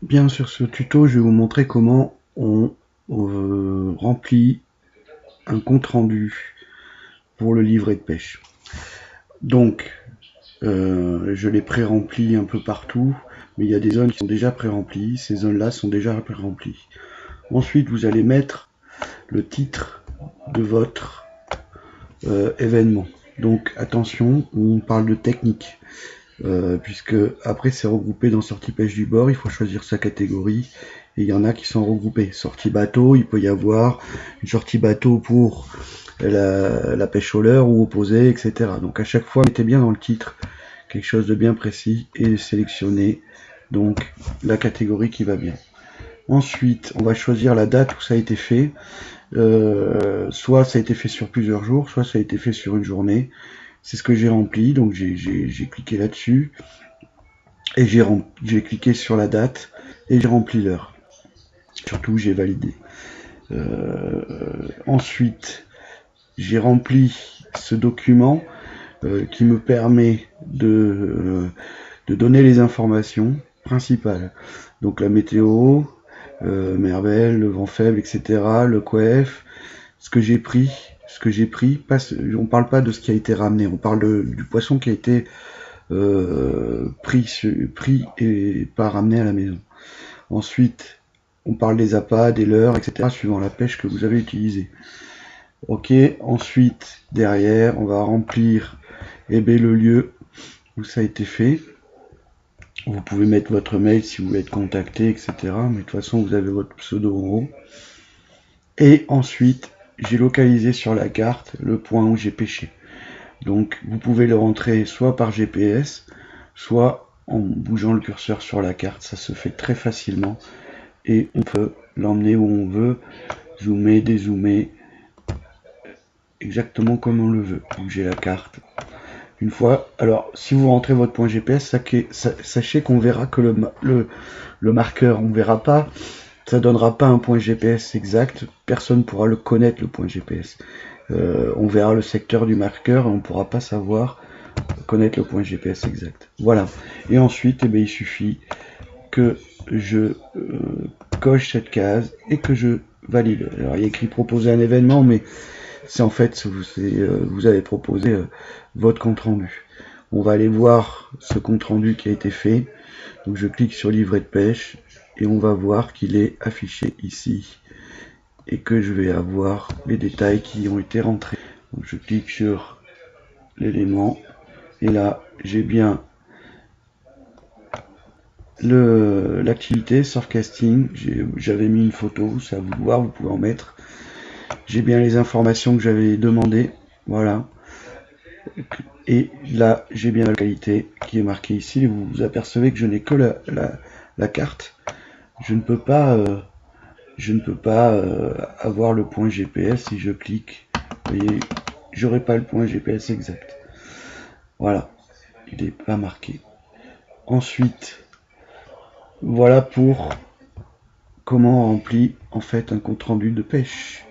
Bien, sur ce tuto, je vais vous montrer comment on remplit un compte rendu pour le livret de pêche. Donc, je l'ai pré-rempli un peu partout, mais il y a des zones qui sont déjà pré-remplies. Ces zones-là sont déjà pré-remplies. Ensuite, vous allez mettre le titre de votre événement. Donc, attention, on parle de technique. Puisque après c'est regroupé dans sortie pêche du bord, il faut choisir sa catégorie, et il y en a qui sont regroupés. Sortie bateau, il peut y avoir une sortie bateau pour la pêche au leurre ou opposé, etc. Donc à chaque fois, mettez bien dans le titre quelque chose de bien précis et sélectionnez donc la catégorie qui va bien. Ensuite, on va choisir la date où ça a été fait. Soit ça a été fait sur plusieurs jours, soit ça a été fait sur une journée. C'est ce que j'ai rempli, donc j'ai cliqué là-dessus et j'ai cliqué sur la date et j'ai rempli l'heure. Surtout, j'ai validé. Ensuite, j'ai rempli ce document qui me permet de donner les informations principales. Donc la météo, Mervel, le vent faible, etc., le coef, ce que j'ai pris, on parle pas de ce qui a été ramené, on parle du poisson qui a été pris et pas ramené à la maison. Ensuite, on parle des appâts, des leurres, etc., suivant la pêche que vous avez utilisée. Ok, ensuite, derrière, on va remplir le lieu où ça a été fait. Vous pouvez mettre votre mail si vous voulez être contacté, etc. Mais de toute façon, vous avez votre pseudo en haut. Et ensuite, j'ai localisé sur la carte le point où j'ai pêché. Donc, vous pouvez le rentrer soit par GPS, soit en bougeant le curseur sur la carte. Ça se fait très facilement. Et on peut l'emmener où on veut, zoomer, dézoomer, exactement comme on le veut. Bouger la carte. Une fois, alors si vous rentrez votre point GPS, sachez qu'on verra que le marqueur, on verra pas, ça donnera pas un point GPS exact, personne pourra le connaître le point GPS. On verra le secteur du marqueur et on pourra pas savoir connaître le point GPS exact. Voilà. Et ensuite, eh bien, il suffit que je coche cette case et que je valide. Alors il y a écrit proposer un événement, mais c'est en fait vous avez proposé votre compte rendu. On va aller voir ce compte rendu qui a été fait. Donc je clique sur livret de pêche et on va voir qu'il est affiché ici et que je vais avoir les détails qui ont été rentrés. Donc je clique sur l'élément et là j'ai bien l'activité surfcasting. J'avais mis une photo, c'est à vous de voir, vous pouvez en mettre. J'ai bien les informations que j'avais demandées, voilà. Et là, j'ai bien la localité qui est marquée ici. Vous vous apercevez que je n'ai que la carte. Je ne peux pas, avoir le point GPS si je clique. Vous voyez, j'aurai pas le point GPS exact. Voilà, il n'est pas marqué. Ensuite, voilà pour comment on remplit en fait un compte rendu de pêche.